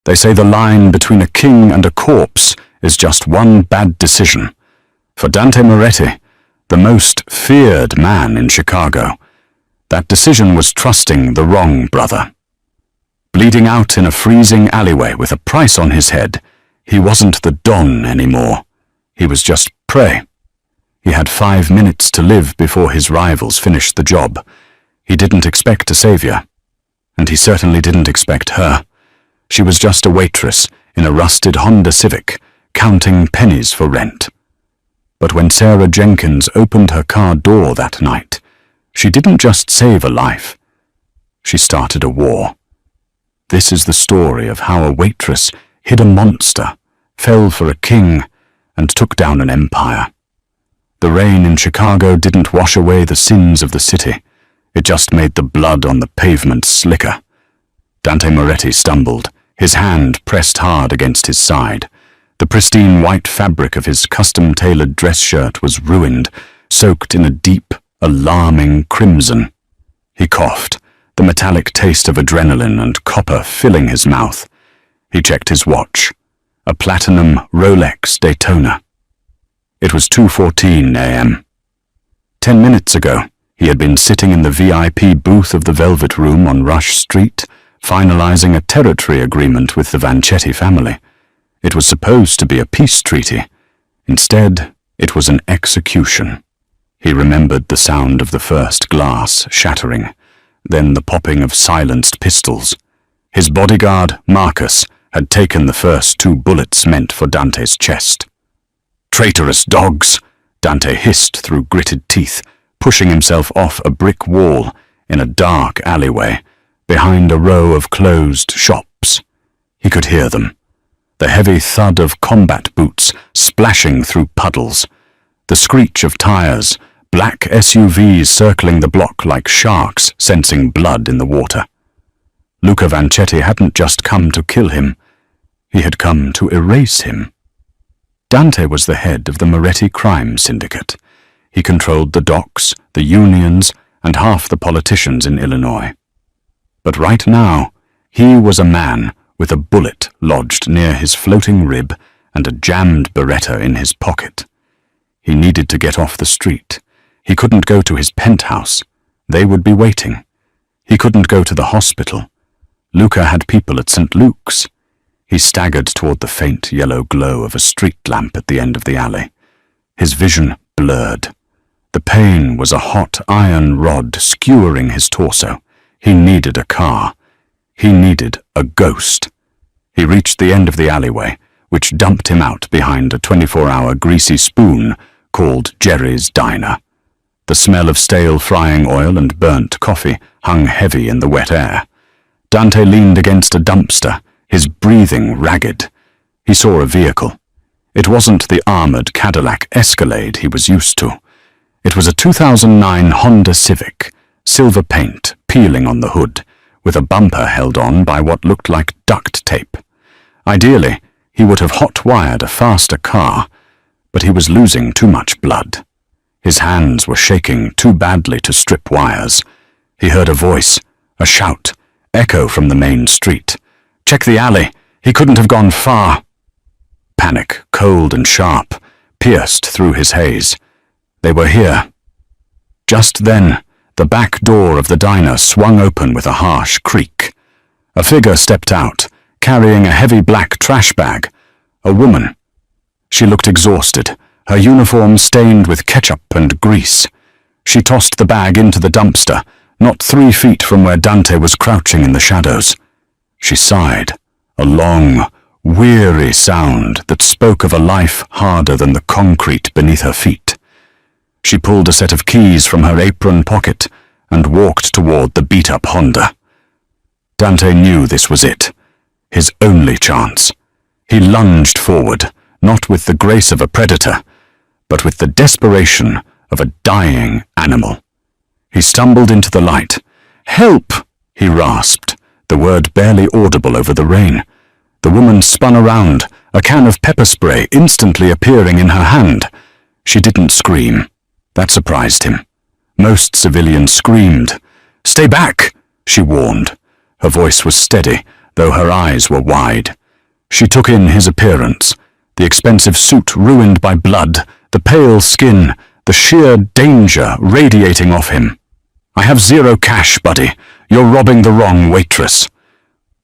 They say the line between a king and a corpse is just one bad decision. For Dante Moretti, the most feared man in Chicago, that decision was trusting the wrong brother. Bleeding out in a freezing alleyway with a price on his head, he wasn't the Don anymore. He was just prey. He had 5 minutes to live before his rivals finished the job. He didn't expect a savior, and he certainly didn't expect her. She was just a waitress in a rusted Honda Civic, counting pennies for rent. But when Sarah Jenkins opened her car door that night, she didn't just save a life. She started a war. This is the story of how a waitress hid a monster, fell for a king, and took down an empire. The rain in Chicago didn't wash away the sins of the city. It just made the blood on the pavement slicker. Dante Moretti stumbled, his hand pressed hard against his side. The pristine white fabric of his custom-tailored dress shirt was ruined, soaked in a deep, alarming crimson. He coughed, the metallic taste of adrenaline and copper filling his mouth. He checked his watch, a platinum Rolex Daytona. It was 2:14 a.m. 10 minutes ago, he had been sitting in the VIP booth of the Velvet Room on Rush Street, finalizing a territory agreement with the Vanchetti family. It was supposed to be a peace treaty. Instead, it was an execution. He remembered the sound of the first glass shattering, then the popping of silenced pistols. His bodyguard, Marcus, had taken the first 2 bullets meant for Dante's chest. "Traitorous dogs!" Dante hissed through gritted teeth, pushing himself off a brick wall in a dark alleyway, behind a row of closed shops. He could hear them. The heavy thud of combat boots splashing through puddles, the screech of tires, black SUVs circling the block like sharks sensing blood in the water. Luca Vanchetti hadn't just come to kill him, he had come to erase him. Dante was the head of the Moretti crime syndicate. He controlled the docks, the unions, and half the politicians in Illinois. But right now, he was a man with a bullet lodged near his floating rib and a jammed Beretta in his pocket. He needed to get off the street. He couldn't go to his penthouse. They would be waiting. He couldn't go to the hospital. Luca had people at St. Luke's. He staggered toward the faint yellow glow of a street lamp at the end of the alley. His vision blurred. The pain was a hot iron rod skewering his torso. He needed a car. He needed a ghost. He reached the end of the alleyway, which dumped him out behind a 24-hour greasy spoon called Jerry's Diner. The smell of stale frying oil and burnt coffee hung heavy in the wet air. Dante leaned against a dumpster, his breathing ragged. He saw a vehicle. It wasn't the armored Cadillac Escalade he was used to. It was a 2009 Honda Civic, silver paint peeling on the hood, with a bumper held on by what looked like duct tape. Ideally, he would have hot-wired a faster car, but he was losing too much blood. His hands were shaking too badly to strip wires. He heard a voice, a shout, echo from the main street. "Check the alley. He couldn't have gone far." Panic, cold and sharp, pierced through his haze. They were here. Just then, the back door of the diner swung open with a harsh creak. A figure stepped out, carrying a heavy black trash bag. A woman. She looked exhausted, her uniform stained with ketchup and grease. She tossed the bag into the dumpster, not 3 feet from where Dante was crouching in the shadows. She sighed, a long, weary sound that spoke of a life harder than the concrete beneath her feet. She pulled a set of keys from her apron pocket and walked toward the beat-up Honda. Dante knew this was it, his only chance. He lunged forward, not with the grace of a predator, but with the desperation of a dying animal. He stumbled into the light. "Help!" he rasped, the word barely audible over the rain. The woman spun around, a can of pepper spray instantly appearing in her hand. She didn't scream. That surprised him. Most civilians screamed. "Stay back!" she warned. Her voice was steady, though her eyes were wide. She took in his appearance, the expensive suit ruined by blood, the pale skin, the sheer danger radiating off him. "I have 0 cash, buddy. You're robbing the wrong waitress."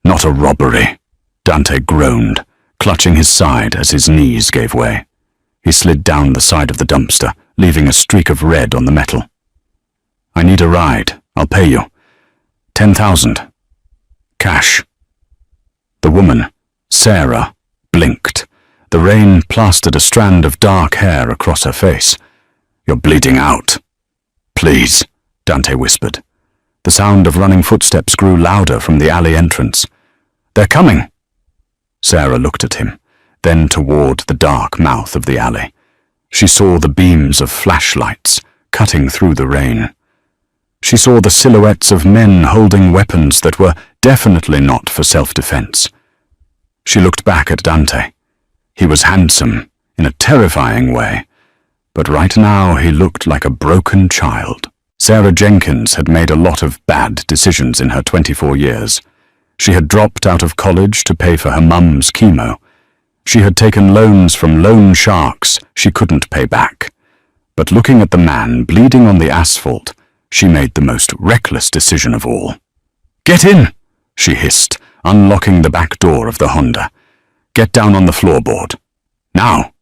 "Not a robbery," Dante groaned, clutching his side as his knees gave way. He slid down the side of the dumpster, leaving a streak of red on the metal. "I need a ride. I'll pay you. 10,000. Cash." The woman, Sarah, blinked. The rain plastered a strand of dark hair across her face. "You're bleeding out." "Please," Dante whispered. The sound of running footsteps grew louder from the alley entrance. "They're coming." Sarah looked at him, then toward the dark mouth of the alley. She saw the beams of flashlights cutting through the rain. She saw the silhouettes of men holding weapons that were definitely not for self-defense. She looked back at Dante. He was handsome, in a terrifying way, but right now he looked like a broken child. Sarah Jenkins had made a lot of bad decisions in her 24 years. She had dropped out of college to pay for her mum's chemo. She had taken loans from loan sharks she couldn't pay back. But looking at the man bleeding on the asphalt, she made the most reckless decision of all. "Get in!" she hissed, unlocking the back door of the Honda. "Get down on the floorboard. Now!"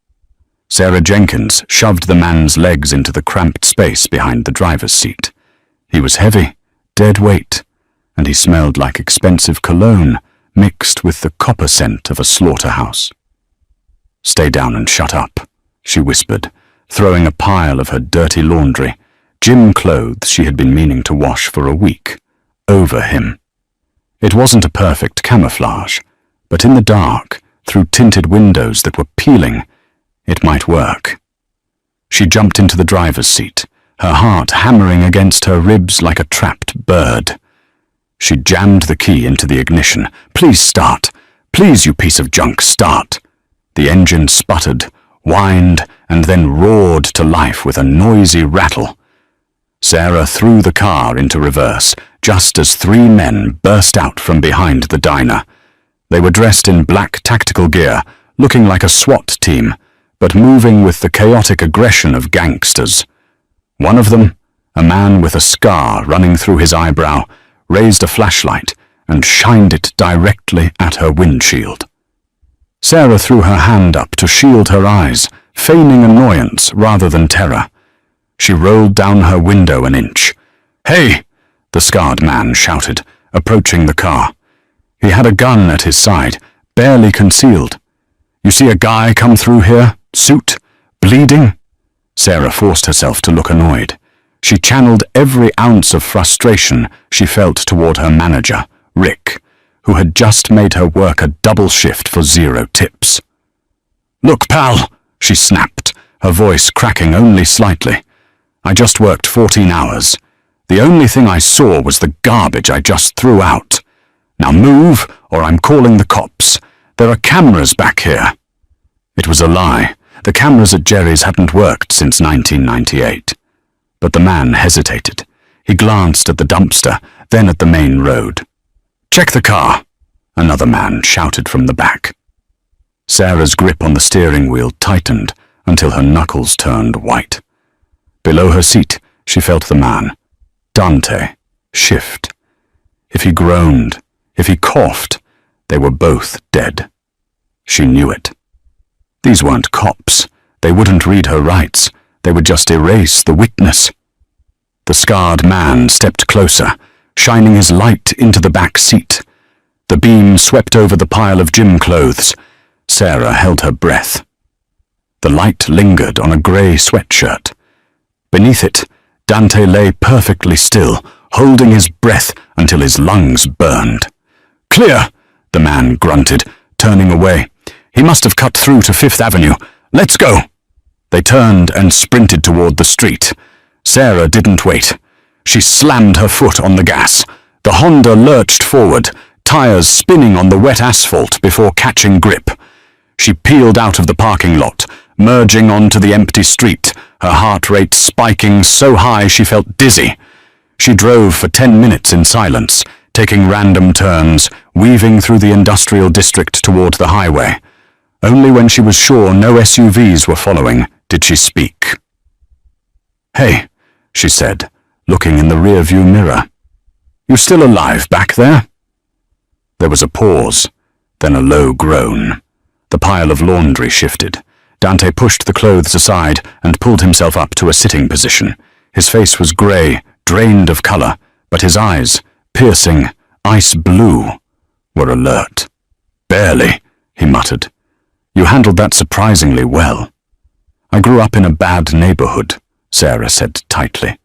Sarah Jenkins shoved the man's legs into the cramped space behind the driver's seat. He was heavy, dead weight, and he smelled like expensive cologne mixed with the copper scent of a slaughterhouse. "Stay down and shut up," she whispered, throwing a pile of her dirty laundry, gym clothes she had been meaning to wash for a week, over him. It wasn't a perfect camouflage, but in the dark, through tinted windows that were peeling, it might work. She jumped into the driver's seat, her heart hammering against her ribs like a trapped bird. She jammed the key into the ignition. "Please start. Please, you piece of junk, start." The engine sputtered, whined, and then roared to life with a noisy rattle. Sarah threw the car into reverse, just as 3 men burst out from behind the diner. They were dressed in black tactical gear, looking like a SWAT team, but moving with the chaotic aggression of gangsters. One of them, a man with a scar running through his eyebrow, raised a flashlight and shined it directly at her windshield. Sarah threw her hand up to shield her eyes, feigning annoyance rather than terror. She rolled down her window an inch. "Hey!" the scarred man shouted, approaching the car. He had a gun at his side, barely concealed. "You see a guy come through here, suit, bleeding?" Sarah forced herself to look annoyed. She channeled every ounce of frustration she felt toward her manager, Rick, who had just made her work a double shift for 0 tips. "Look, pal," she snapped, her voice cracking only slightly. "I just worked 14 hours. The only thing I saw was the garbage I just threw out. Now move, or I'm calling the cops. There are cameras back here." It was a lie. The cameras at Jerry's hadn't worked since 1998. But the man hesitated. He glanced at the dumpster, then at the main road. "Check the car," another man shouted from the back. Sarah's grip on the steering wheel tightened until her knuckles turned white. Below her seat, she felt the man, Dante, shift. If he groaned, if he coughed, they were both dead. She knew it. These weren't cops. They wouldn't read her rights. They would just erase the witness. The scarred man stepped closer, shining his light into the back seat. The beam swept over the pile of gym clothes. Sarah held her breath. The light lingered on a grey sweatshirt. Beneath it, Dante lay perfectly still, holding his breath until his lungs burned. "Clear," the man grunted, turning away. "He must have cut through to 5th Avenue. Let's go." They turned and sprinted toward the street. Sarah didn't wait. She slammed her foot on the gas. The Honda lurched forward, tires spinning on the wet asphalt before catching grip. She peeled out of the parking lot, merging onto the empty street, her heart rate spiking so high she felt dizzy. She drove for 10 minutes in silence, taking random turns, weaving through the industrial district toward the highway. Only when she was sure no SUVs were following did she speak. "Hey," she said, looking in the rear-view mirror. "You still alive back there?" There was a pause, then a low groan. The pile of laundry shifted. Dante pushed the clothes aside and pulled himself up to a sitting position. His face was grey, drained of colour, but his eyes, piercing, ice blue, were alert. "Barely," he muttered. "You handled that surprisingly well." "I grew up in a bad neighbourhood," Sarah said tightly.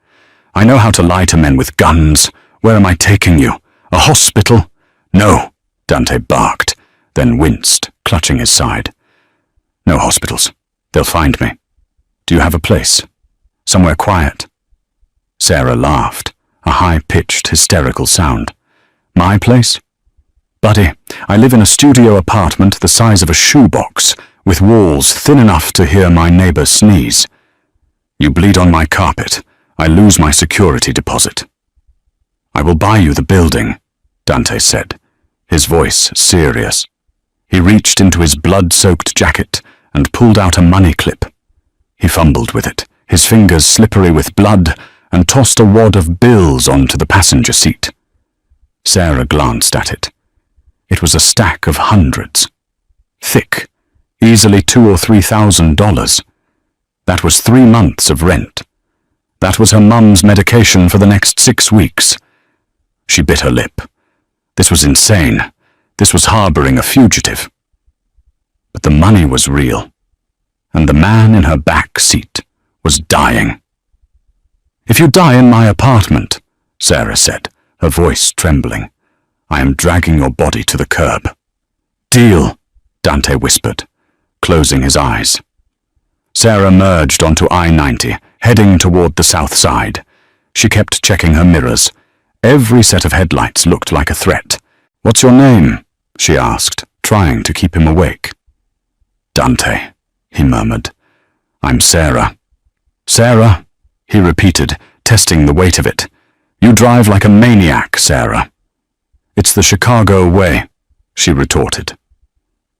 "I know how to lie to men with guns. Where am I taking you? A hospital?" "No," Dante barked, then winced, clutching his side. "No hospitals. They'll find me. Do you have a place? Somewhere quiet?" Sarah laughed, a high-pitched, hysterical sound. "My place? Buddy, I live in a studio apartment the size of a shoebox, with walls thin enough to hear my neighbor sneeze. You bleed on my carpet. I lose my security deposit." "I will buy you the building," Dante said, his voice serious. He reached into his blood-soaked jacket and pulled out a money clip. He fumbled with it, his fingers slippery with blood, and tossed a wad of bills onto the passenger seat. Sarah glanced at it. It was a stack of hundreds. Thick, easily $2,000 or $3,000. That was 3 months of rent. That was her mum's medication for the next 6 weeks. She bit her lip. This was insane. This was harboring a fugitive. But the money was real, and the man in her back seat was dying. "If you die in my apartment," Sarah said, her voice trembling, "I am dragging your body to the curb." "Deal," Dante whispered, closing his eyes. Sarah merged onto I-90, heading toward the south side. She kept checking her mirrors. Every set of headlights looked like a threat. "What's your name?" she asked, trying to keep him awake. "Dante," he murmured. "I'm Sarah." "Sarah," he repeated, testing the weight of it. "You drive like a maniac, Sarah." "It's the Chicago way," she retorted.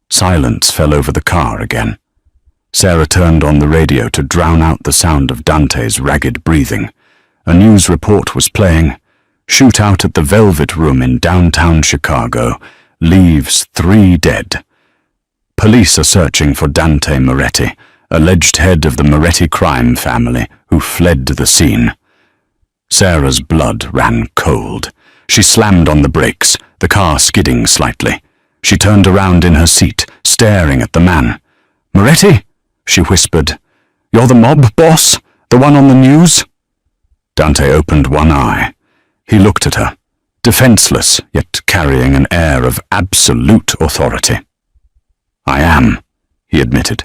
Silence fell over the car again. Sarah turned on the radio to drown out the sound of Dante's ragged breathing. A news report was playing. "Shootout at the Velvet Room in downtown Chicago. Leaves 3 dead. Police are searching for Dante Moretti, alleged head of the Moretti crime family, who fled the scene." Sarah's blood ran cold. She slammed on the brakes, the car skidding slightly. She turned around in her seat, staring at the man. "Moretti?" she whispered. "You're the mob boss? The one on the news?" Dante opened one eye. He looked at her, defenseless, yet carrying an air of absolute authority. "I am," he admitted.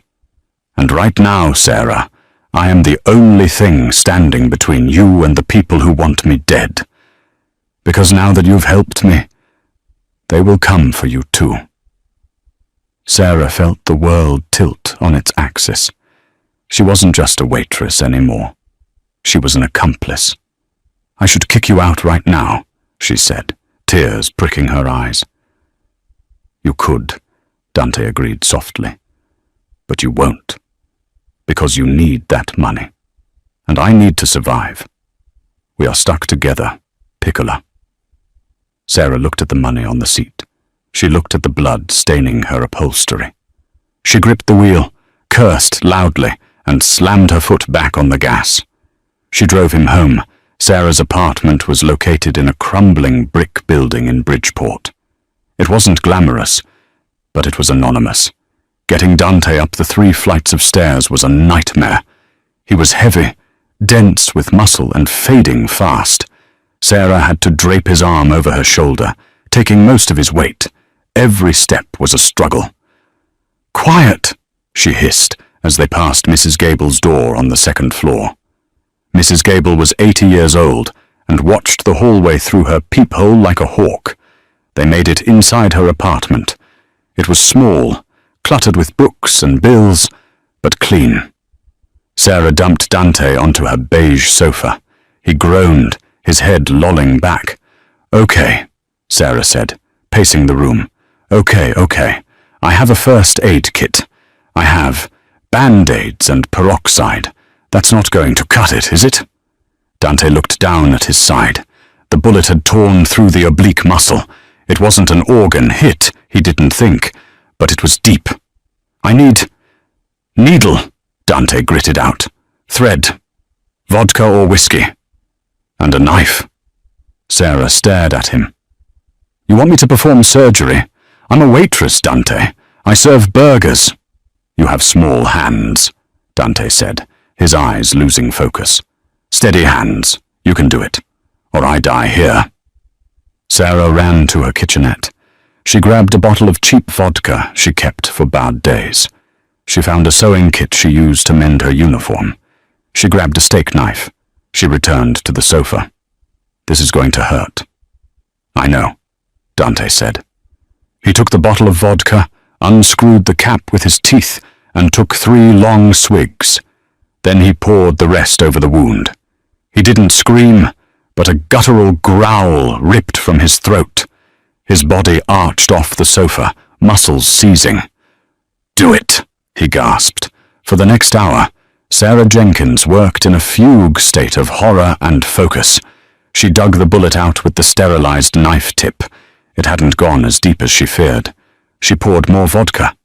"And right now, Sarah, I am the only thing standing between you and the people who want me dead. Because now that you've helped me, they will come for you too." Sarah felt the world tilt on its axis. She wasn't just a waitress anymore. She was an accomplice. "I should kick you out right now," she said, tears pricking her eyes. "You could," Dante agreed softly. "But you won't. Because you need that money. And I need to survive. We are stuck together, Piccola." Sarah looked at the money on the seat. She looked at the blood staining her upholstery. She gripped the wheel, cursed loudly, and slammed her foot back on the gas. She drove him home. Sarah's apartment was located in a crumbling brick building in Bridgeport. It wasn't glamorous, but it was anonymous. Getting Dante up the 3 flights of stairs was a nightmare. He was heavy, dense with muscle, and fading fast. Sarah had to drape his arm over her shoulder, taking most of his weight. Every step was a struggle. "Quiet!" she hissed as they passed Mrs. Gable's door on the 2nd floor. Mrs. Gable was 80 years old and watched the hallway through her peephole like a hawk. They made it inside her apartment. It was small, cluttered with books and bills, but clean. Sarah dumped Dante onto her beige sofa. He groaned, his head lolling back. "Okay," Sarah said, pacing the room. Okay. I have a first aid kit. I have band-aids and peroxide. That's not going to cut it, is it? Dante looked down at his side. The bullet had torn through the oblique muscle. It wasn't an organ hit, he didn't think, but it was deep. I need... needle, Dante gritted out. Thread. Vodka or whiskey. And a knife. Sarah stared at him. You want me to perform surgery? I'm a waitress, Dante. I serve burgers. You have small hands, Dante said, his eyes losing focus. Steady hands. You can do it. Or I die here. Sarah ran to her kitchenette. She grabbed a bottle of cheap vodka she kept for bad days. She found a sewing kit she used to mend her uniform. She grabbed a steak knife. She returned to the sofa. This is going to hurt. I know, Dante said. He took the bottle of vodka, unscrewed the cap with his teeth, and took 3 long swigs. Then he poured the rest over the wound. He didn't scream, but a guttural growl ripped from his throat. His body arched off the sofa, muscles seizing. Do it, he gasped. For the next hour, Sarah Jenkins worked in a fugue state of horror and focus. She dug the bullet out with the sterilized knife tip. It hadn't gone as deep as she feared. She poured more vodka.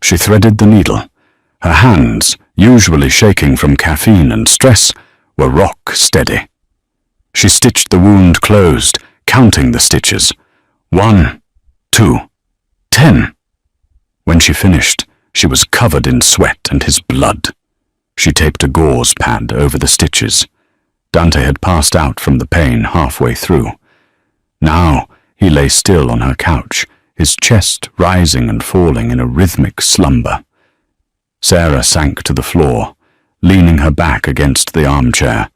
She threaded the needle. Her hands, usually shaking from caffeine and stress, were rock steady. She stitched the wound closed, counting the stitches. 1, 2, 10. When she finished, she was covered in sweat and his blood. She taped a gauze pad over the stitches. Dante had passed out from the pain halfway through. Now he lay still on her couch, his chest rising and falling in a rhythmic slumber. Sarah sank to the floor, leaning her back against the armchair.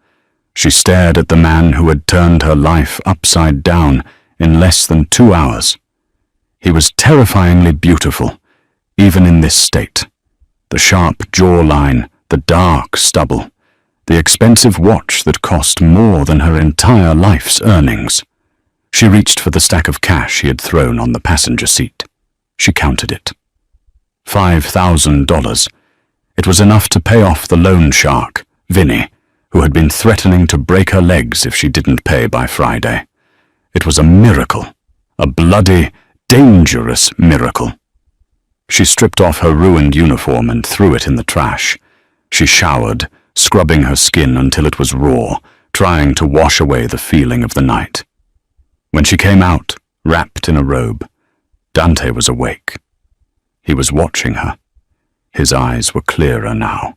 She stared at the man who had turned her life upside down in less than 2 hours. He was terrifyingly beautiful, even in this state. The sharp jawline, the dark stubble, the expensive watch that cost more than her entire life's earnings. She reached for the stack of cash he had thrown on the passenger seat. She counted it. $5,000. It was enough to pay off the loan shark, Vinny, who had been threatening to break her legs if she didn't pay by Friday. It was a miracle, a bloody, dangerous miracle. She stripped off her ruined uniform and threw it in the trash. She showered, scrubbing her skin until it was raw, trying to wash away the feeling of the night. When she came out, wrapped in a robe, Dante was awake. He was watching her. His eyes were clearer now.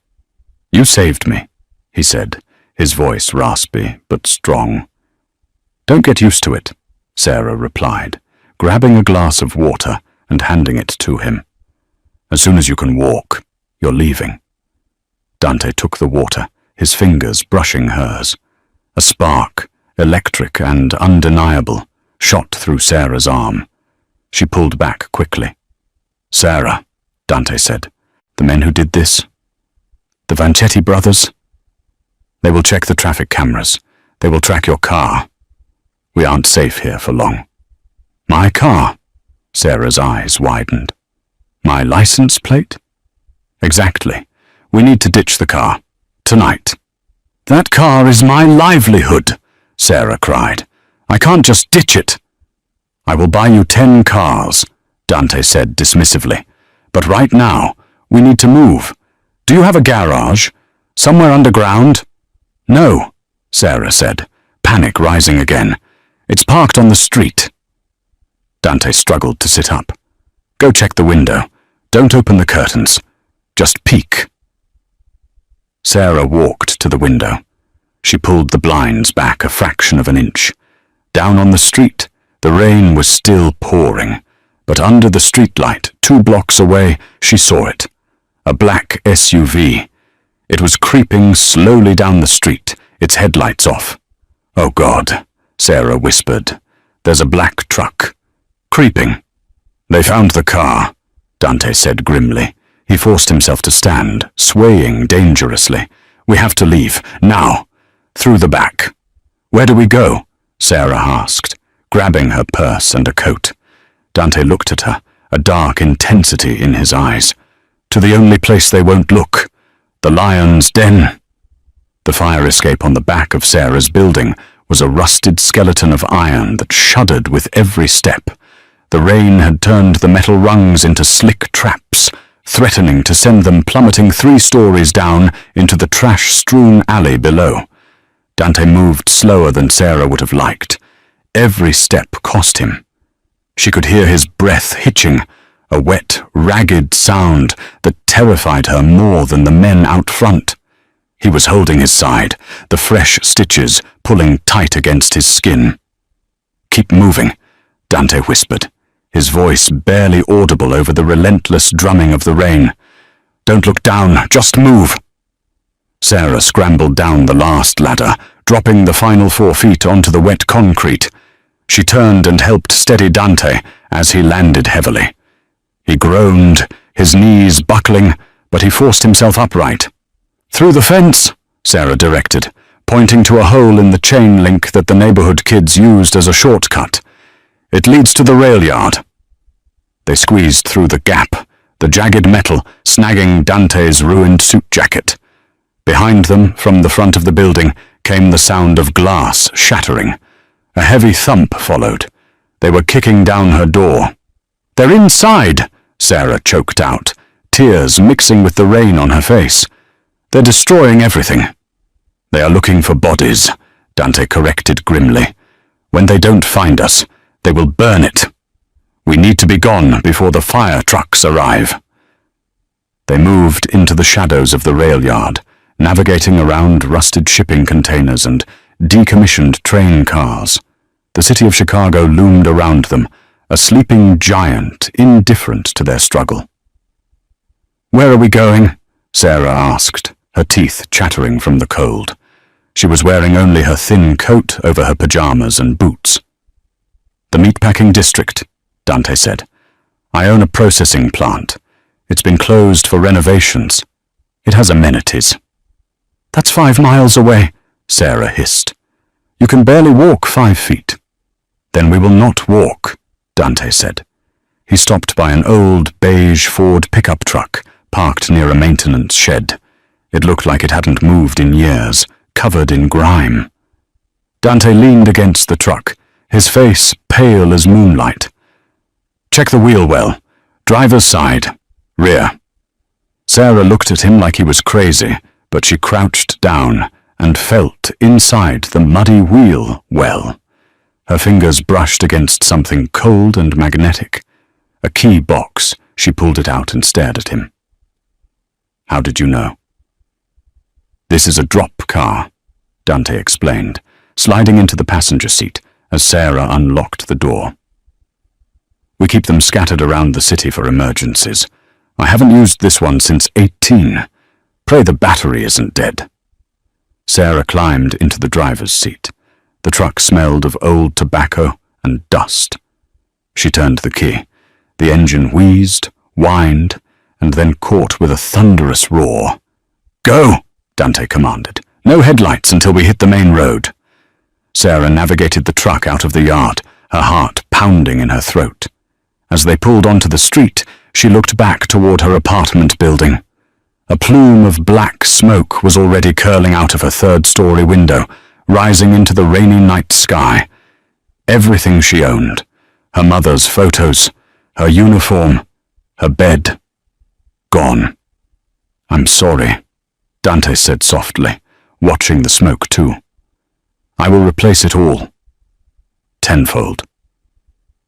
You saved me, he said, his voice raspy but strong. Don't get used to it, Sarah replied, grabbing a glass of water and handing it to him. As soon as you can walk, you're leaving. Dante took the water, his fingers brushing hers. A spark, electric and undeniable, shot through Sarah's arm. She pulled back quickly. Sarah, Dante said, the men who did this? The Vanchetti brothers? They will check the traffic cameras. They will track your car. We aren't safe here for long. My car? Sarah's eyes widened. My license plate? Exactly. We need to ditch the car. Tonight. That car is my livelihood, Sarah cried. I can't just ditch it. I will buy you 10 cars, Dante said dismissively. But right now, we need to move. Do you have a garage? Somewhere underground? No, Sarah said, panic rising again. It's parked on the street. Dante struggled to sit up. Go check the window. Don't open the curtains. Just peek. Sarah walked to the window. She pulled the blinds back a fraction of an inch. Down on the street, the rain was still pouring, but under the streetlight, 2 blocks away, she saw it. A black SUV. It was creeping slowly down the street, its headlights off. Oh God, Sarah whispered. There's a black truck. Creeping. They found the car, Dante said grimly. He forced himself to stand, swaying dangerously. We have to leave, now. Through the back. Where do we go? Sarah asked, grabbing her purse and a coat. Dante looked at her, a dark intensity in his eyes. To the only place they won't look, the lion's den. The fire escape on the back of Sarah's building was a rusted skeleton of iron that shuddered with every step. The rain had turned the metal rungs into slick traps, threatening to send them plummeting 3 stories down into the trash-strewn alley below. Dante moved slower than Sarah would have liked. Every step cost him. She could hear his breath hitching, a wet, ragged sound that terrified her more than the men out front. He was holding his side, the fresh stitches pulling tight against his skin. "Keep moving," Dante whispered, his voice barely audible over the relentless drumming of the rain. "Don't look down, just move." Sarah scrambled down the last ladder, dropping the final 4 feet onto the wet concrete. She turned and helped steady Dante as he landed heavily. He groaned, his knees buckling, but he forced himself upright. "Through the fence," Sarah directed, pointing to a hole in the chain link that the neighborhood kids used as a shortcut. "It leads to the rail yard." They squeezed through the gap, the jagged metal snagging Dante's ruined suit jacket. Behind them, from the front of the building, came the sound of glass shattering. A heavy thump followed. They were kicking down her door. "They're inside," Sarah choked out, tears mixing with the rain on her face. "They're destroying everything." "They are looking for bodies," Dante corrected grimly. "When they don't find us, they will burn it. We need to be gone before the fire trucks arrive." They moved into the shadows of the rail yard, navigating around rusted shipping containers and decommissioned train cars. The city of Chicago loomed around them, a sleeping giant indifferent to their struggle. "Where are we going?" Sarah asked, her teeth chattering from the cold. She was wearing only her thin coat over her pajamas and boots. "The meatpacking district," Dante said. "I own a processing plant. It's been closed for renovations. It has amenities." "That's 5 miles away," Sarah hissed. "You can barely walk 5 feet." "Then we will not walk," Dante said. He stopped by an old beige Ford pickup truck parked near a maintenance shed. It looked like it hadn't moved in years, covered in grime. Dante leaned against the truck, his face pale as moonlight. "Check the wheel well. Driver's side. Rear." Sarah looked at him like he was crazy, but she crouched down and felt inside the muddy wheel well. Her fingers brushed against something cold and magnetic. A key box. She pulled it out and stared at him. "How did you know?" "This is a drop car," Dante explained, sliding into the passenger seat as Sarah unlocked the door. "We keep them scattered around the city for emergencies. I haven't used this one since 18. Pray the battery isn't dead." Sarah climbed into the driver's seat. The truck smelled of old tobacco and dust. She turned the key. The engine wheezed, whined, and then caught with a thunderous roar. "Go!" Dante commanded. "No headlights until we hit the main road." Sarah navigated the truck out of the yard, her heart pounding in her throat. As they pulled onto the street, she looked back toward her apartment building. A plume of black smoke was already curling out of her 3rd-story window, rising into the rainy night sky. Everything she owned, her mother's photos, her uniform, her bed, gone. "I'm sorry," Dante said softly, watching the smoke too. "I will replace it all. Tenfold."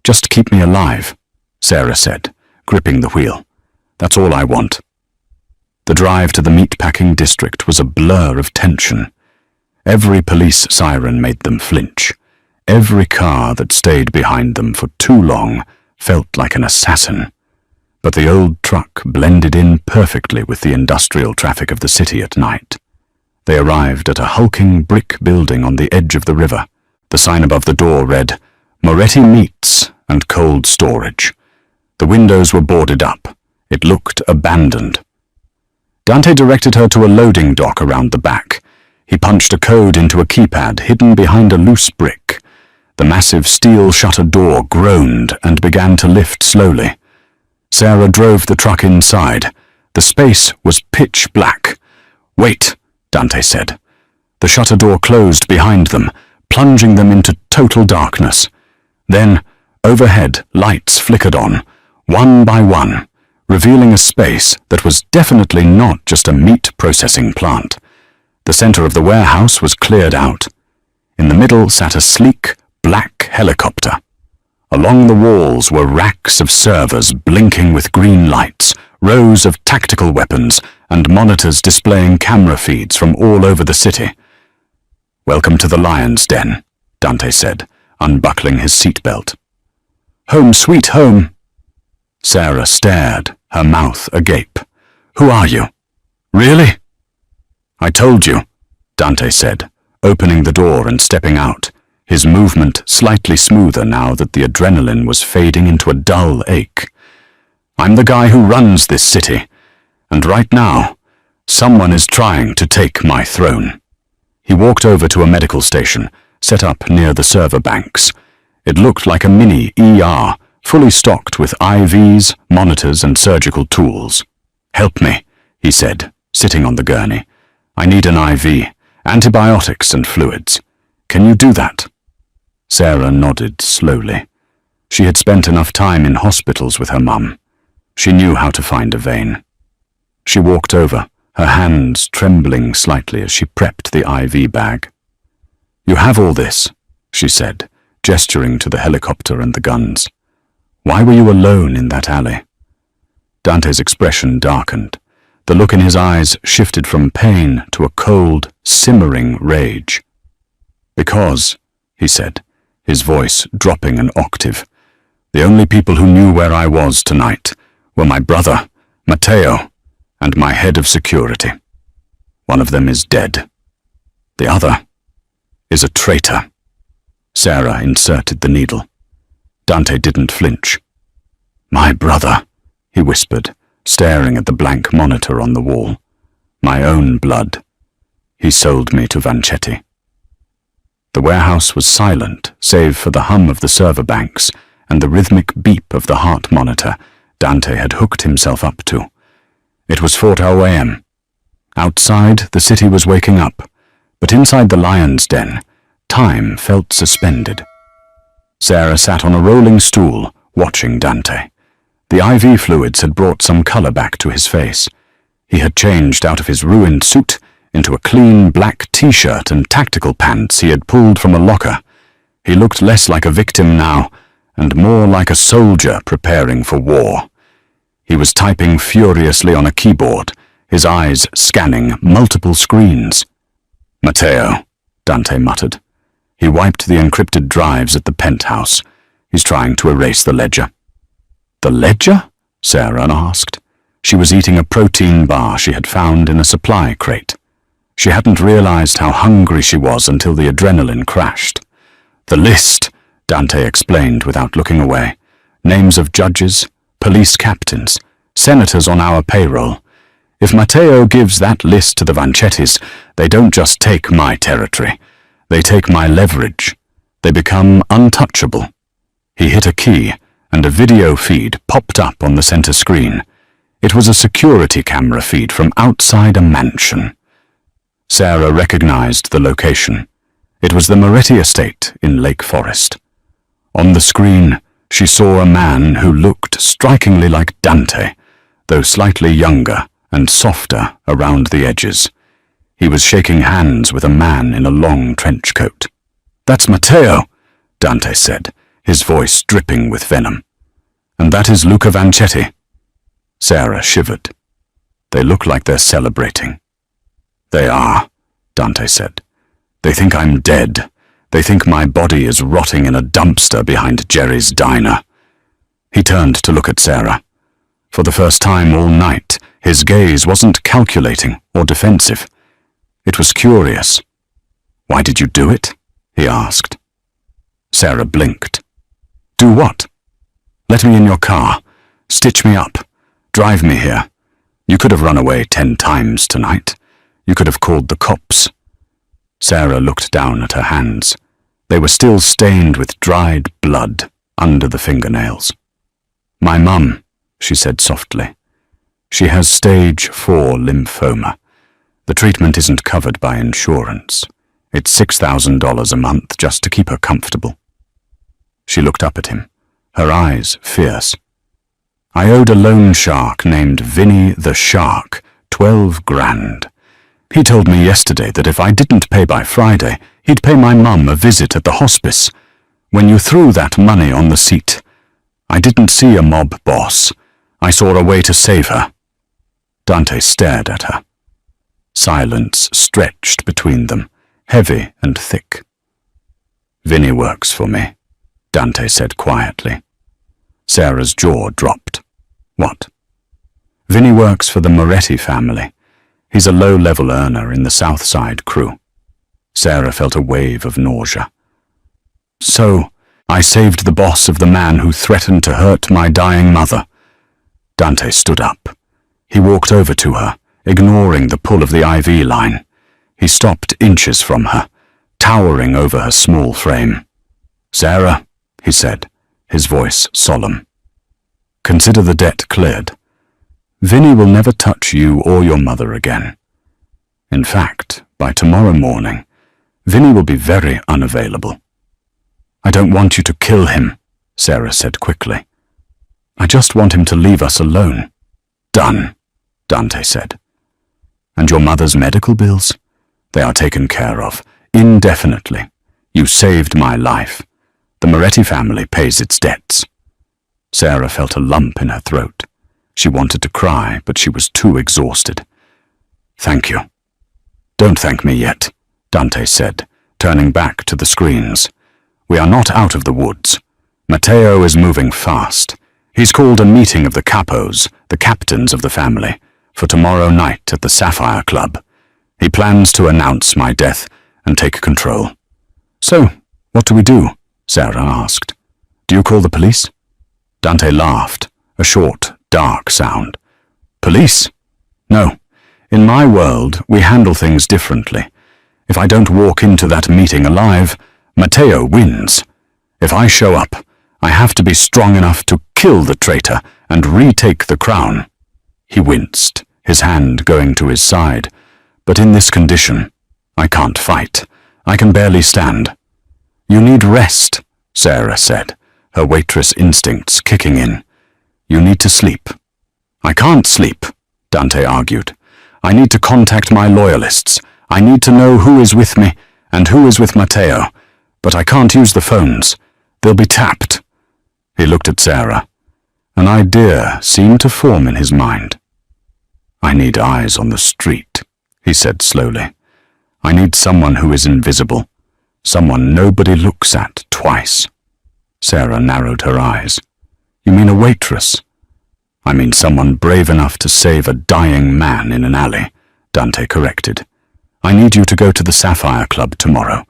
"Just keep me alive," Sarah said, gripping the wheel. "That's all I want." The drive to the meatpacking district was a blur of tension. Every police siren made them flinch. Every car that stayed behind them for too long felt like an assassin. But the old truck blended in perfectly with the industrial traffic of the city at night. They arrived at a hulking brick building on the edge of the river. The sign above the door read, "Moretti Meats and Cold Storage." The windows were boarded up. It looked abandoned. Dante directed her to a loading dock around the back. He punched a code into a keypad hidden behind a loose brick. The massive steel shutter door groaned and began to lift slowly. Sarah drove the truck inside. The space was pitch black. "Wait," Dante said. The shutter door closed behind them, plunging them into total darkness. Then, overhead, lights flickered on, one by one, revealing a space that was definitely not just a meat processing plant. The center of the warehouse was cleared out. In the middle sat a sleek, black helicopter. Along the walls were racks of servers blinking with green lights, rows of tactical weapons, and monitors displaying camera feeds from all over the city. "Welcome to the Lion's Den," Dante said, unbuckling his seatbelt. "Home sweet home." Sarah stared, her mouth agape. "Who are you? Really?" "I told you," Dante said, opening the door and stepping out, his movement slightly smoother now that the adrenaline was fading into a dull ache. "I'm the guy who runs this city, and right now, someone is trying to take my throne." He walked over to a medical station, set up near the server banks. It looked like a mini ER, fully stocked with IVs, monitors, and surgical tools. "Help me," he said, sitting on the gurney. "I need an IV, antibiotics and fluids. Can you do that?" Sarah nodded slowly. She had spent enough time in hospitals with her mum. She knew how to find a vein. She walked over, her hands trembling slightly as she prepped the IV bag. "You have all this," she said, gesturing to the helicopter and the guns. "Why were you alone in that alley?" Dante's expression darkened. The look in his eyes shifted from pain to a cold, simmering rage. "Because," he said, his voice dropping an octave, "the only people who knew where I was tonight were my brother, Matteo, and my head of security. One of them is dead. The other is a traitor." Sarah inserted the needle. Dante didn't flinch. "My brother," he whispered, staring at the blank monitor on the wall. "My own blood. He sold me to Vanchetti." The warehouse was silent, save for the hum of the server banks and the rhythmic beep of the heart monitor Dante had hooked himself up to. It was 4 a.m. Outside, the city was waking up, but inside the Lion's Den, time felt suspended. Sarah sat on a rolling stool, watching Dante. The IV fluids had brought some color back to his face. He had changed out of his ruined suit into a clean black t-shirt and tactical pants he had pulled from a locker. He looked less like a victim now, and more like a soldier preparing for war. He was typing furiously on a keyboard, his eyes scanning multiple screens. "Matteo," Dante muttered. He wiped the encrypted drives at the penthouse. He's trying to erase the ledger. "The ledger?" Sarah asked. She was eating a protein bar she had found in a supply crate. She hadn't realized how hungry she was until the adrenaline crashed. "The list," Dante explained without looking away. "Names of judges, police captains, senators on our payroll. If Matteo gives that list to the Vanchettis, they don't just take my territory. They take my leverage. They become untouchable." He hit a key, and a video feed popped up on the center screen. It was a security camera feed from outside a mansion. Sarah recognized the location. It was the Moretti estate in Lake Forest. On the screen, she saw a man who looked strikingly like Dante, though slightly younger and softer around the edges. He was shaking hands with a man in a long trench coat. "That's Matteo," Dante said, his voice dripping with venom. "And that is Luca Vanchetti." Sarah shivered. "They look like they're celebrating." "They are," Dante said. "They think I'm dead. They think my body is rotting in a dumpster behind Jerry's diner." He turned to look at Sarah. For the first time all night, his gaze wasn't calculating or defensive. It was curious. "Why did you do it?" he asked. Sarah blinked. "Do what?" "Let me in your car. Stitch me up. Drive me here. You could have run away 10 times tonight. You could have called the cops." Sarah looked down at her hands. They were still stained with dried blood under the fingernails. "My mum," she said softly. "She has stage 4 lymphoma. The treatment isn't covered by insurance. It's $6,000 a month just to keep her comfortable." She looked up at him, her eyes fierce. "I owed a loan shark named Vinny the Shark 12 grand. He told me yesterday that if I didn't pay by Friday, he'd pay my mum a visit at the hospice. When you threw that money on the seat, I didn't see a mob boss. I saw a way to save her." Dante stared at her. Silence stretched between them, heavy and thick. "Vinny works for me," Dante said quietly. Sarah's jaw dropped. "What?" "Vinny works for the Moretti family. He's a low-level earner in the South Side crew." Sarah felt a wave of nausea. "So, I saved the boss of the man who threatened to hurt my dying mother." Dante stood up. He walked over to her, ignoring the pull of the IV line. He stopped inches from her, towering over her small frame. "Sarah," he said, his voice solemn. "Consider the debt cleared. Vinny will never touch you or your mother again. In fact, by tomorrow morning, Vinny will be very unavailable." "I don't want you to kill him," Sarah said quickly. "I just want him to leave us alone." "Done," Dante said. "And your mother's medical bills? They are taken care of, indefinitely. You saved my life. The Moretti family pays its debts." Sarah felt a lump in her throat. She wanted to cry, but she was too exhausted. "Thank you." "Don't thank me yet," Dante said, turning back to the screens. "We are not out of the woods. Matteo is moving fast. He's called a meeting of the capos, the captains of the family, for tomorrow night at the Sapphire Club. He plans to announce my death and take control." "So, what do we do?" Sarah asked. "Do you call the police?" Dante laughed, a short, dark sound. "Police? No. In my world, we handle things differently. If I don't walk into that meeting alive, Matteo wins. If I show up, I have to be strong enough to kill the traitor and retake the crown." He winced, his hand going to his side. "But in this condition, I can't fight. I can barely stand." "You need rest," Sarah said, her waitress instincts kicking in. "You need to sleep." "I can't sleep," Dante argued. "I need to contact my loyalists. I need to know who is with me and who is with Matteo. But I can't use the phones. They'll be tapped." He looked at Sarah. An idea seemed to form in his mind. "I need eyes on the street," he said slowly. "I need someone who is invisible. Someone nobody looks at twice." Sarah narrowed her eyes. "You mean a waitress?" "I mean someone brave enough to save a dying man in an alley," Dante corrected. "I need you to go to the Sapphire Club tomorrow.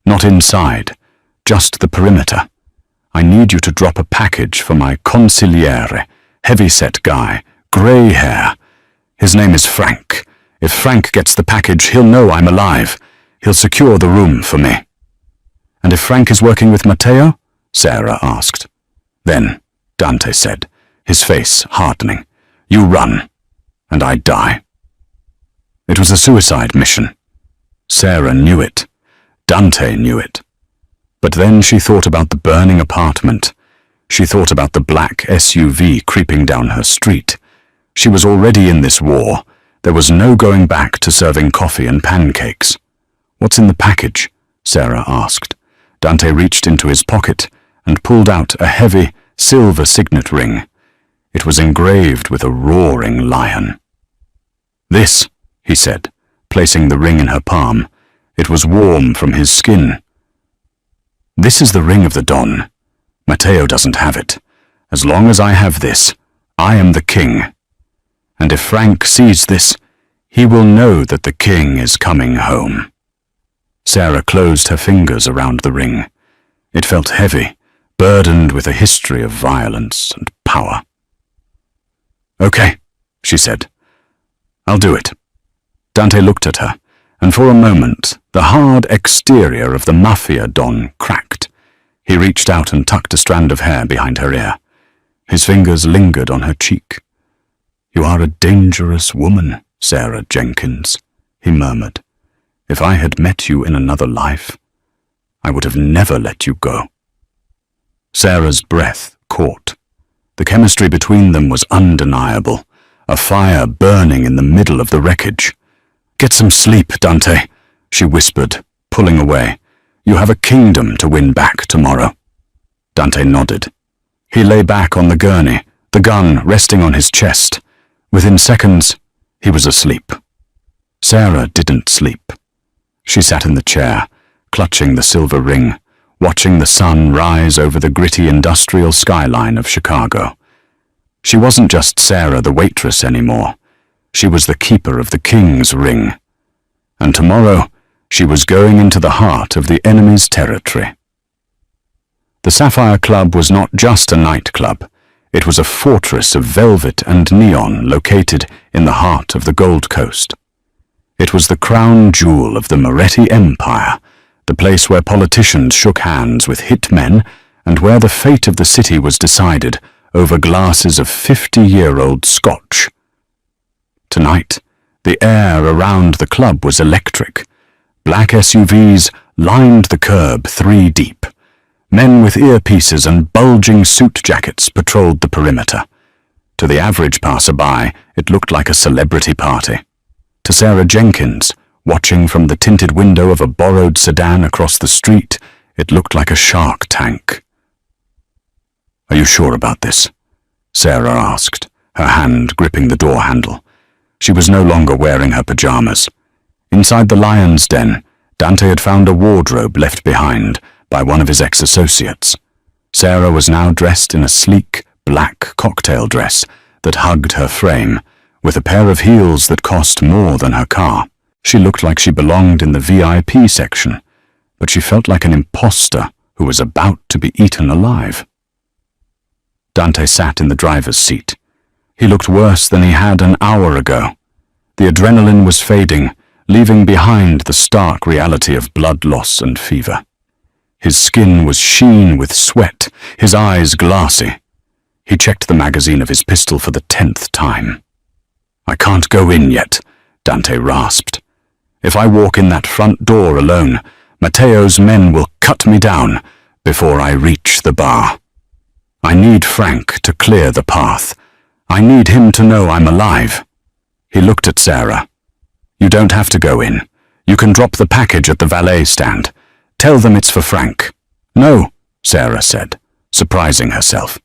Not inside, just the perimeter. I need you to drop a package for my consigliere, heavy-set guy, grey hair. His name is Frank. If Frank gets the package, he'll know I'm alive. He'll secure the room for me." "And if Frank is working with Matteo?" Sarah asked. "Then," Dante said, his face hardening, "you run, and I die." It was a suicide mission. Sarah knew it. Dante knew it. But then she thought about the burning apartment. She thought about the black SUV creeping down her street. She was already in this war. There was no going back to serving coffee and pancakes. "What's in the package?" Sarah asked. Dante reached into his pocket and pulled out a heavy, silver signet ring. It was engraved with a roaring lion. "This," he said, placing the ring in her palm. It was warm from his skin. "This is the ring of the Don. Matteo doesn't have it. As long as I have this, I am the king. And if Frank sees this, he will know that the king is coming home." Sarah closed her fingers around the ring. It felt heavy, burdened with a history of violence and power. "Okay," she said. "I'll do it." Dante looked at her, and for a moment the hard exterior of the Mafia Don cracked. He reached out and tucked a strand of hair behind her ear. His fingers lingered on her cheek. "You are a dangerous woman, Sarah Jenkins," he murmured. "If I had met you in another life, I would have never let you go." Sarah's breath caught. The chemistry between them was undeniable, a fire burning in the middle of the wreckage. "Get some sleep, Dante," she whispered, pulling away. "You have a kingdom to win back tomorrow." Dante nodded. He lay back on the gurney, the gun resting on his chest. Within seconds, he was asleep. Sarah didn't sleep. She sat in the chair, clutching the silver ring, watching the sun rise over the gritty industrial skyline of Chicago. She wasn't just Sarah the waitress anymore. She was the keeper of the king's ring. And tomorrow, she was going into the heart of the enemy's territory. The Sapphire Club was not just a nightclub. It was a fortress of velvet and neon located in the heart of the Gold Coast. It was the crown jewel of the Moretti Empire, the place where politicians shook hands with hit men and where the fate of the city was decided over glasses of 50-year-old scotch. Tonight, the air around the club was electric. Black SUVs lined the curb 3 deep. Men with earpieces and bulging suit jackets patrolled the perimeter. To the average passerby, it looked like a celebrity party. To Sarah Jenkins, watching from the tinted window of a borrowed sedan across the street, it looked like a shark tank. "Are you sure about this?" Sarah asked, her hand gripping the door handle. She was no longer wearing her pajamas. Inside the lion's den, Dante had found a wardrobe left behind by one of his ex-associates. Sarah was now dressed in a sleek, black cocktail dress that hugged her frame, with a pair of heels that cost more than her car. She looked like she belonged in the VIP section, but she felt like an imposter who was about to be eaten alive. Dante sat in the driver's seat. He looked worse than he had an hour ago. The adrenaline was fading, leaving behind the stark reality of blood loss and fever. His skin was sheen with sweat, his eyes glassy. He checked the magazine of his pistol for the 10th time. "I can't go in yet," Dante rasped. "If I walk in that front door alone, Matteo's men will cut me down before I reach the bar. I need Frank to clear the path. I need him to know I'm alive." He looked at Sarah. "You don't have to go in. You can drop the package at the valet stand. Tell them it's for Frank." "No," Sarah said, surprising herself.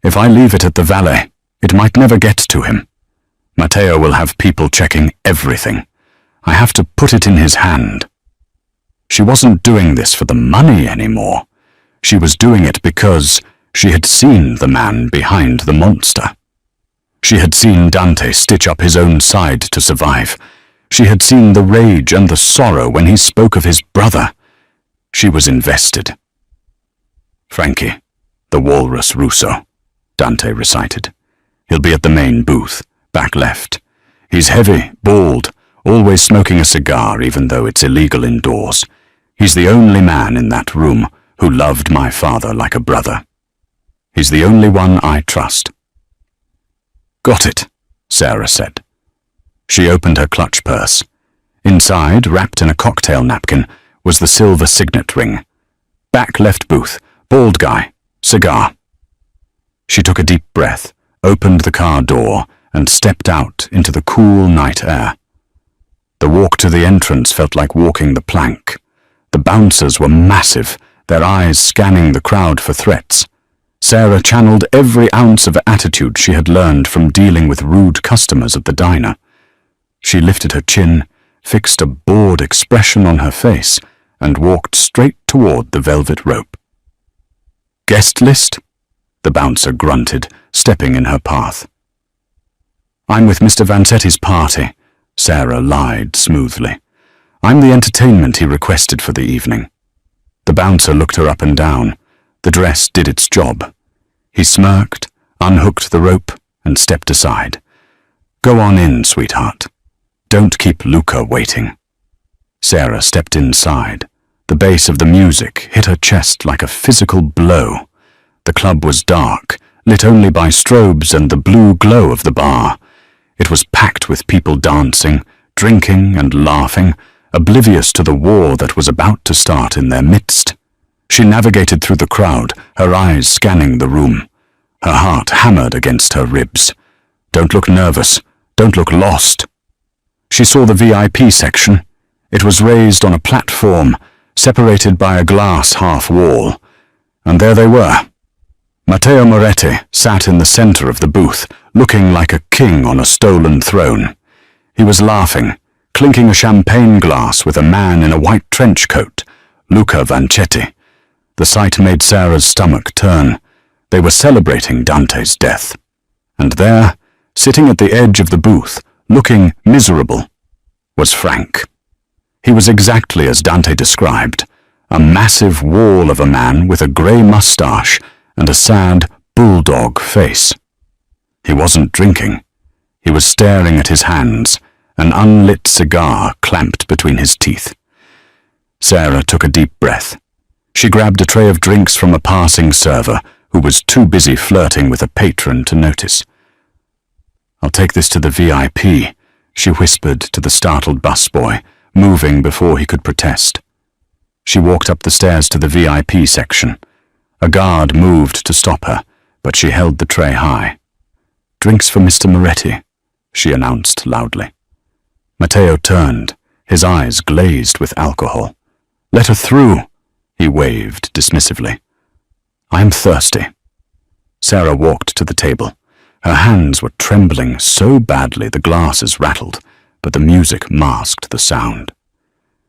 "If I leave it at the valet, it might never get to him. Matteo will have people checking everything. I have to put it in his hand." She wasn't doing this for the money anymore. She was doing it because she had seen the man behind the monster. She had seen Dante stitch up his own side to survive. She had seen the rage and the sorrow when he spoke of his brother. She was invested. "Frankie, the Walrus Russo," Dante recited. "He'll be at the main booth, back left. He's heavy, bald, always smoking a cigar even though it's illegal indoors. He's the only man in that room who loved my father like a brother. He's the only one I trust." "Got it," Sarah said. She opened her clutch purse. Inside, wrapped in a cocktail napkin, was the silver signet ring. "Back left booth, bald guy, cigar." She took a deep breath, opened the car door, and stepped out into the cool night air. The walk to the entrance felt like walking the plank. The bouncers were massive, their eyes scanning the crowd for threats. Sarah channeled every ounce of attitude she had learned from dealing with rude customers at the diner. She lifted her chin, fixed a bored expression on her face, and walked straight toward the velvet rope. "Guest list?" the bouncer grunted, stepping in her path. "I'm with Mr. Vanzetti's party," Sarah lied smoothly. "I'm the entertainment he requested for the evening." The bouncer looked her up and down. The dress did its job. He smirked, unhooked the rope, and stepped aside. "Go on in, sweetheart. Don't keep Luca waiting." Sarah stepped inside. The bass of the music hit her chest like a physical blow. The club was dark, lit only by strobes and the blue glow of the bar. It was packed with people dancing, drinking and laughing, oblivious to the war that was about to start in their midst. She navigated through the crowd, her eyes scanning the room. Her heart hammered against her ribs. Don't look nervous. Don't look lost. She saw the VIP section. It was raised on a platform, separated by a glass half-wall. And there they were. Matteo Moretti sat in the center of the booth, looking like a king on a stolen throne. He was laughing, clinking a champagne glass with a man in a white trench coat, Luca Vancetti. The sight made Sarah's stomach turn. They were celebrating Dante's death. And there, sitting at the edge of the booth, looking miserable, was Frank. He was exactly as Dante described, a massive wall of a man with a grey moustache and a sad, bulldog face. He wasn't drinking. He was staring at his hands, an unlit cigar clamped between his teeth. Sarah took a deep breath. She grabbed a tray of drinks from a passing server who was too busy flirting with a patron to notice. "I'll take this to the VIP," she whispered to the startled busboy, moving before he could protest. She walked up the stairs to the VIP section. A guard moved to stop her, but she held the tray high. "Drinks for Mr. Moretti," she announced loudly. Matteo turned, his eyes glazed with alcohol. "Let her through," he waved dismissively. "I'm thirsty." Sarah walked to the table. Her hands were trembling so badly the glasses rattled, but the music masked the sound.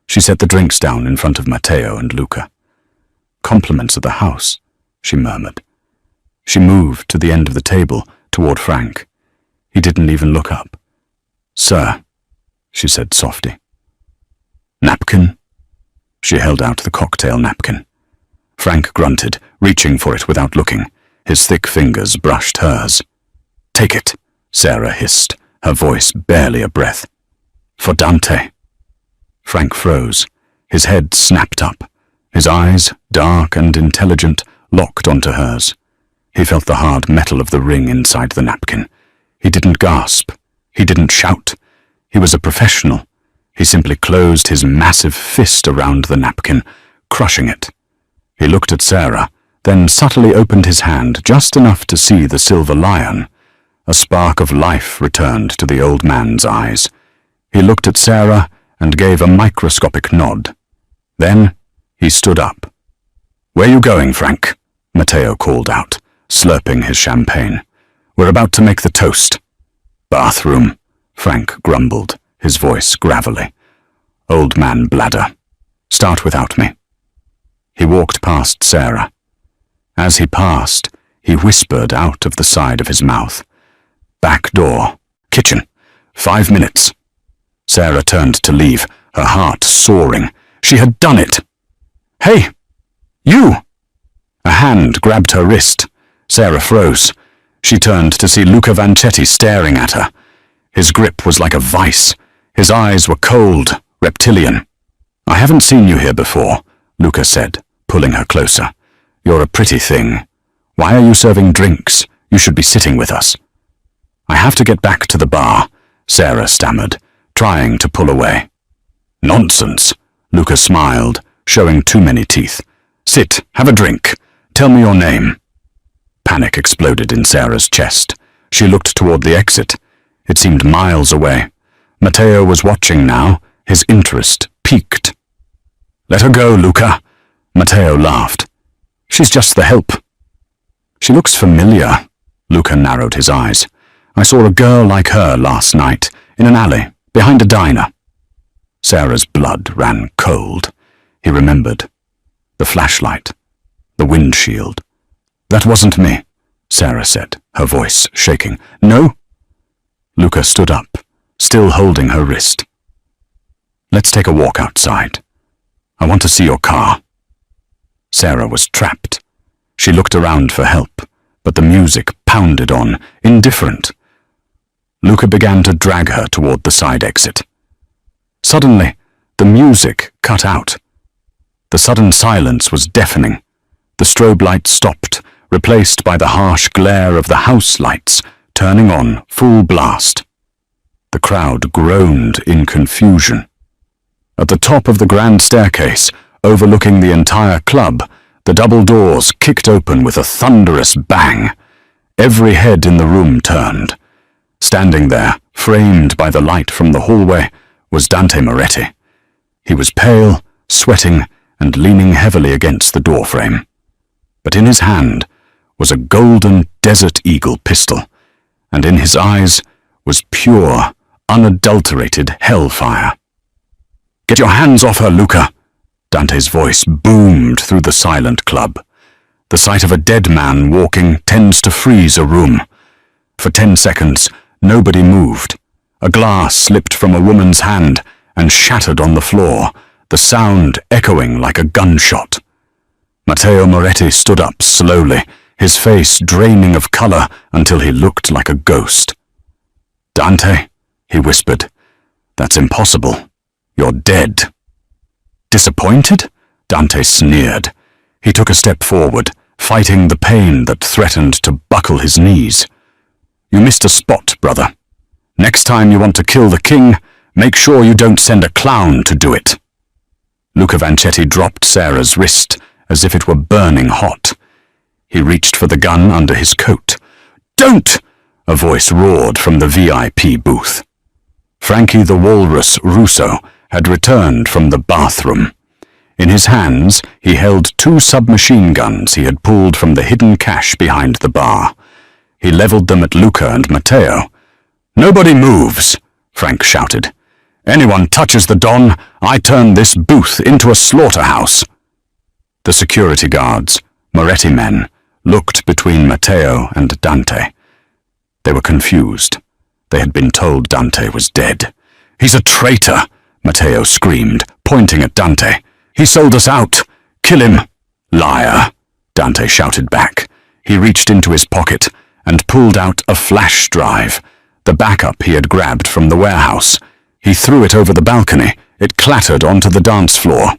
She set the drinks down in front of Matteo and Luca. "Compliments of the house," she murmured. She moved to the end of the table, toward Frank. He didn't even look up. "Sir," she said softly. "Napkin?" She held out the cocktail napkin. Frank grunted, reaching for it without looking. His thick fingers brushed hers. "Take it," Sarah hissed, her voice barely a breath. "For Dante." Frank froze. His head snapped up. His eyes, dark and intelligent, locked onto hers. He felt the hard metal of the ring inside the napkin. He didn't gasp. He didn't shout. He was a professional. He simply closed his massive fist around the napkin, crushing it. He looked at Sarah, then subtly opened his hand just enough to see the silver lion. A spark of life returned to the old man's eyes. He looked at Sarah and gave a microscopic nod. Then he stood up. "Where you going, Frank?" Matteo called out, slurping his champagne. "We're about to make the toast." "Bathroom," Frank grumbled, his voice gravelly. "Old man bladder. Start without me." He walked past Sarah. As he passed, he whispered out of the side of his mouth. "Back door. Kitchen. 5 minutes." Sarah turned to leave, her heart soaring. She had done it. "Hey! You!" A hand grabbed her wrist. Sarah froze. She turned to see Luca Vancetti staring at her. His grip was like a vice. His eyes were cold, reptilian. "I haven't seen you here before," Luca said, pulling her closer. "You're a pretty thing. Why are you serving drinks? You should be sitting with us." "I have to get back to the bar," Sarah stammered, trying to pull away. "Nonsense," Luca smiled, showing too many teeth. "Sit, have a drink. Tell me your name." Panic exploded in Sarah's chest. She looked toward the exit. It seemed miles away. Matteo was watching now, his interest piqued. "Let her go, Luca," Matteo laughed. "She's just the help." "She looks familiar," Luca narrowed his eyes. "I saw a girl like her last night, in an alley, behind a diner." Sarah's blood ran cold. He remembered. The flashlight. The windshield. "That wasn't me," Sarah said, her voice shaking. "No?" Luca stood up, still holding her wrist. "Let's take a walk outside. I want to see your car." Sarah was trapped. She looked around for help, but the music pounded on, indifferent. Luca began to drag her toward the side exit. Suddenly, The music cut out. The sudden silence was deafening. The strobe light stopped, replaced by the harsh glare of the house lights, turning on full blast. The crowd groaned in confusion. At the top of the grand staircase, overlooking the entire club, the double doors kicked open with a thunderous bang. Every head in the room turned. Standing there, framed by the light from the hallway, was Dante Moretti. He was pale, sweating, and leaning heavily against the doorframe. But in his hand was a golden Desert Eagle pistol, and in his eyes was pure, unadulterated hellfire. "Get your hands off her, Luca!" Dante's voice boomed through the silent club. The sight of a dead man walking tends to freeze a room. For 10 seconds, nobody moved. A glass slipped from a woman's hand and shattered on the floor, the sound echoing like a gunshot. Matteo Moretti stood up slowly, his face draining of color until he looked like a ghost. "Dante," he whispered, "that's impossible. You're dead." "Disappointed?" Dante sneered. He took a step forward, fighting the pain that threatened to buckle his knees. "You missed a spot, brother. Next time you want to kill the king, make sure you don't send a clown to do it." Luca Vancetti dropped Sarah's wrist as if it were burning hot. He reached for the gun under his coat. "Don't!" a voice roared from the VIP booth. Frankie the Walrus Russo had returned from the bathroom. In his hands, he held 2 submachine guns he had pulled from the hidden cache behind the bar. He leveled them at Luca and Matteo. "Nobody moves," Frank shouted. "Anyone touches the Don, I turn this booth into a slaughterhouse." The security guards, Moretti men, looked between Matteo and Dante. They were confused. They had been told Dante was dead. "He's a traitor," Matteo screamed, pointing at Dante. "He sold us out. Kill him." "Liar," Dante shouted back. He reached into his pocket and pulled out a flash drive, the backup he had grabbed from the warehouse. He threw it over the balcony. It clattered onto the dance floor.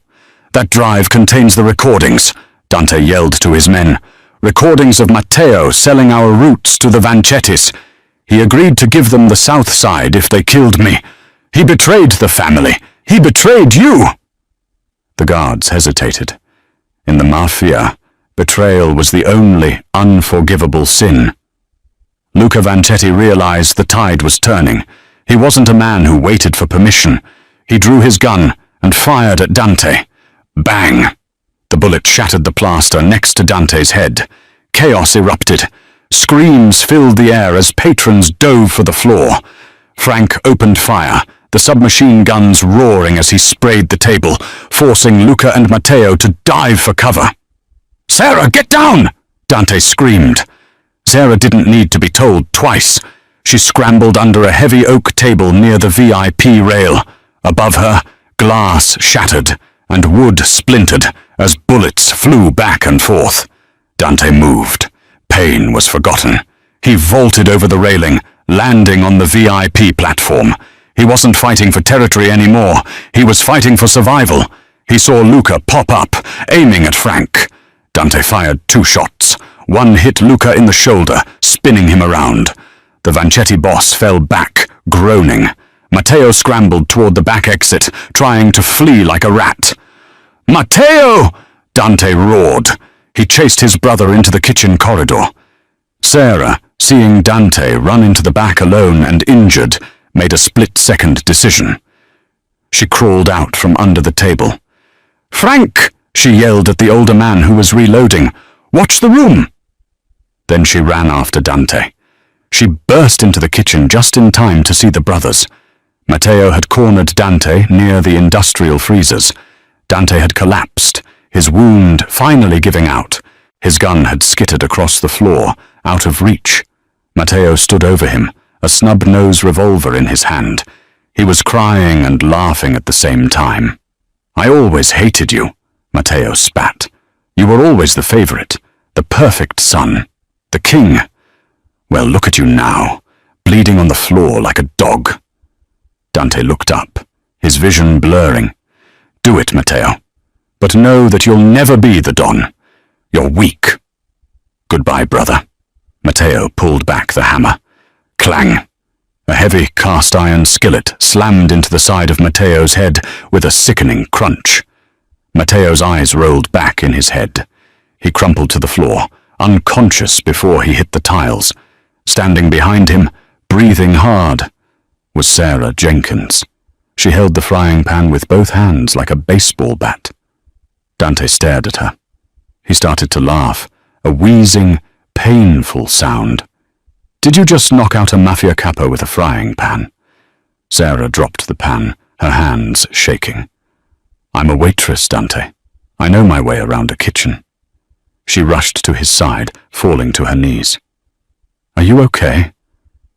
"That drive contains the recordings," Dante yelled to his men. "Recordings of Matteo selling our roots to the Vancettis. He agreed to give them the south side if they killed me. He betrayed the family. He betrayed you!" The guards hesitated. In the Mafia, betrayal was the only unforgivable sin. Luca Vancetti realized the tide was turning. He wasn't a man who waited for permission. He drew his gun and fired at Dante. Bang! The bullet shattered the plaster next to Dante's head. Chaos erupted. Screams filled the air as patrons dove for the floor. Frank opened fire, the submachine guns roaring as he sprayed the table, forcing Luca and Matteo to dive for cover. "Sarah, get down!" Dante screamed. Sarah didn't need to be told twice. She scrambled under a heavy oak table near the VIP rail. Above her, glass shattered and wood splintered as bullets flew back and forth. Dante moved. Pain was forgotten. He vaulted over the railing, landing on the VIP platform. He wasn't fighting for territory anymore. He was fighting for survival. He saw Luca pop up, aiming at Frank. Dante fired 2 shots. One hit Luca in the shoulder, spinning him around. The Vancetti boss fell back, groaning. Matteo scrambled toward the back exit, trying to flee like a rat. "Matteo!" Dante roared. He chased his brother into the kitchen corridor. Sarah, seeing Dante run into the back alone and injured, made a split-second decision. She crawled out from under the table. "Frank!" she yelled at the older man who was reloading. "Watch the room!" Then she ran after Dante. She burst into the kitchen just in time to see the brothers. Matteo had cornered Dante near the industrial freezers. Dante had collapsed, his wound finally giving out. His gun had skittered across the floor, out of reach. Matteo stood over him, a snub-nosed revolver in his hand. He was crying and laughing at the same time. "I always hated you," Matteo spat. "You were always the favorite, the perfect son, the king. Well, look at you now, bleeding on the floor like a dog." Dante looked up, his vision blurring. Do it, Matteo. But know that you'll never be the Don. You're weak. Goodbye, brother. Matteo pulled back the hammer. Clang! A heavy cast-iron skillet slammed into the side of Matteo's head with a sickening crunch. Matteo's eyes rolled back in his head. He crumpled to the floor, unconscious before he hit the tiles. Standing behind him, breathing hard, was Sarah Jenkins. She held the frying pan with both hands like a baseball bat. Dante stared at her. He started to laugh, a wheezing, painful sound. Did you just knock out a Mafia capo with a frying pan? Sarah dropped the pan, her hands shaking. I'm a waitress, Dante. I know my way around a kitchen. She rushed to his side, falling to her knees. Are you okay?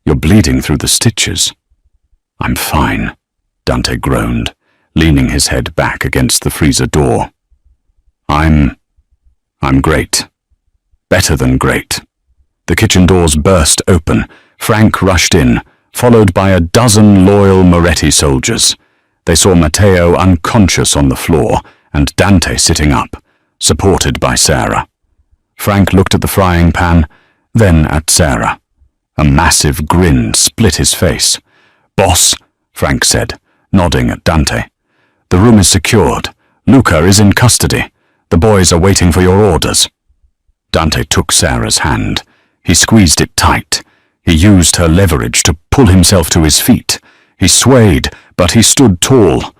You're bleeding through the stitches. I'm fine, Dante groaned, leaning his head back against the freezer door. I'm great. Better than great. The kitchen doors burst open. Frank rushed in, followed by a dozen loyal Moretti soldiers. They saw Matteo unconscious on the floor and Dante sitting up, supported by Sarah. Frank looked at the frying pan, then at Sarah. A massive grin split his face. Boss, Frank said, nodding at Dante. The room is secured. Luca is in custody. The boys are waiting for your orders. Dante took Sarah's hand. He squeezed it tight. He used her leverage to pull himself to his feet. He swayed, but he stood tall.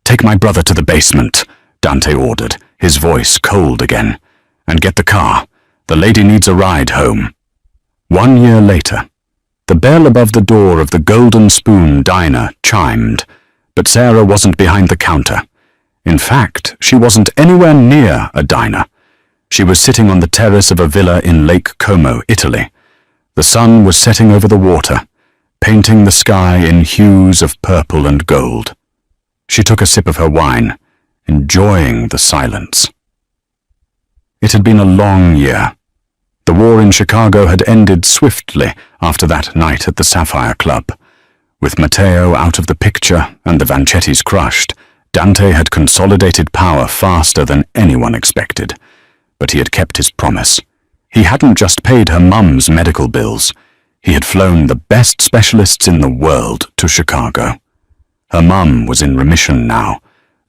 Take my brother to the basement, Dante ordered, his voice cold again. And get the car. The lady needs a ride home. 1 year later, the bell above the door of the Golden Spoon diner chimed, but Sarah wasn't behind the counter. In fact, she wasn't anywhere near a diner. She was sitting on the terrace of a villa in Lake Como, Italy. The sun was setting over the water, painting the sky in hues of purple and gold. She took a sip of her wine, enjoying the silence. It had been a long year. The war in Chicago had ended swiftly after that night at the Sapphire Club. With Matteo out of the picture and the Vanchettis crushed, Dante had consolidated power faster than anyone expected. But he had kept his promise. He hadn't just paid her mum's medical bills. He had flown the best specialists in the world to Chicago. Her mum was in remission now,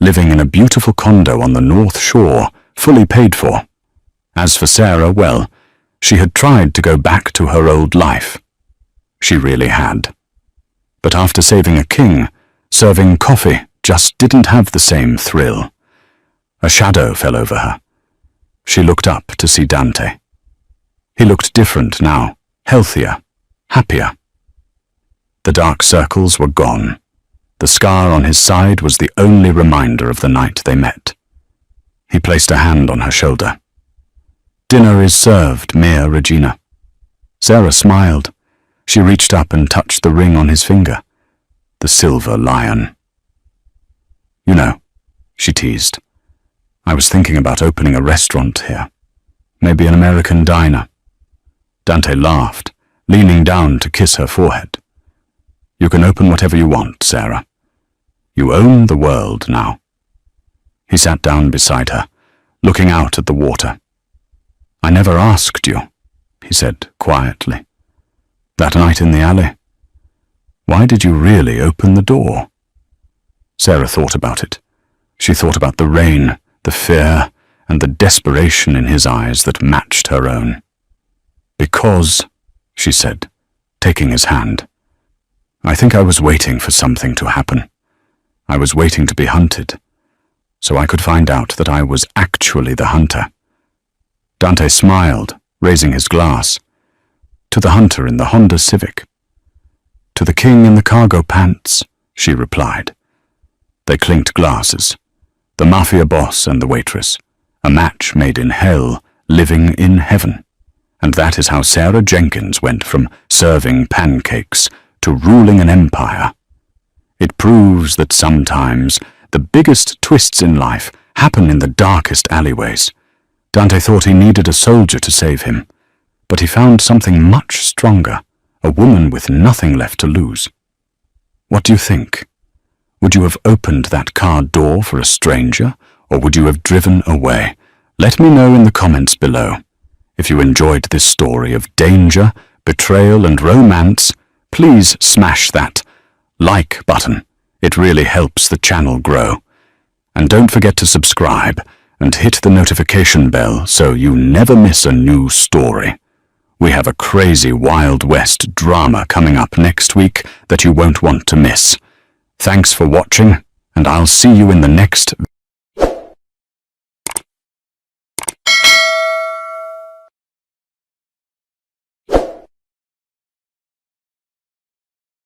living in a beautiful condo on the North Shore, fully paid for. As for Sarah, well, she had tried to go back to her old life. She really had. But after saving a king, serving coffee just didn't have the same thrill. A shadow fell over her. She looked up to see Dante. He looked different now, healthier, happier. The dark circles were gone. The scar on his side was the only reminder of the night they met. He placed a hand on her shoulder. Dinner is served, Mia Regina. Sarah smiled. She reached up and touched the ring on his finger. The silver lion. You know, she teased, I was thinking about opening a restaurant here. Maybe an American diner. Dante laughed, leaning down to kiss her forehead. You can open whatever you want, Sarah. You own the world now. He sat down beside her, looking out at the water. I never asked you, he said quietly. That night in the alley. Why did you really open the door? Sarah thought about it. She thought about the rain, the fear, and the desperation in his eyes that matched her own. Because, she said, taking his hand, I think I was waiting for something to happen. I was waiting to be hunted, so I could find out that I was actually the hunter. Dante smiled, raising his glass. To the hunter in the Honda Civic. To the king in the cargo pants, she replied. They clinked glasses. The Mafia boss and the waitress. A match made in hell, living in heaven. And that is how Sarah Jenkins went from serving pancakes to ruling an empire. It proves that sometimes the biggest twists in life happen in the darkest alleyways. Dante thought he needed a soldier to save him, but he found something much stronger, a woman with nothing left to lose. What do you think? Would you have opened that car door for a stranger, or would you have driven away? Let me know in the comments below. If you enjoyed this story of danger, betrayal and romance, please smash that like button. It really helps the channel grow. And don't forget to subscribe and hit the notification bell so you never miss a new story. We have a crazy Wild West drama coming up next week that you won't want to miss. Thanks for watching, and I'll see you in the next video.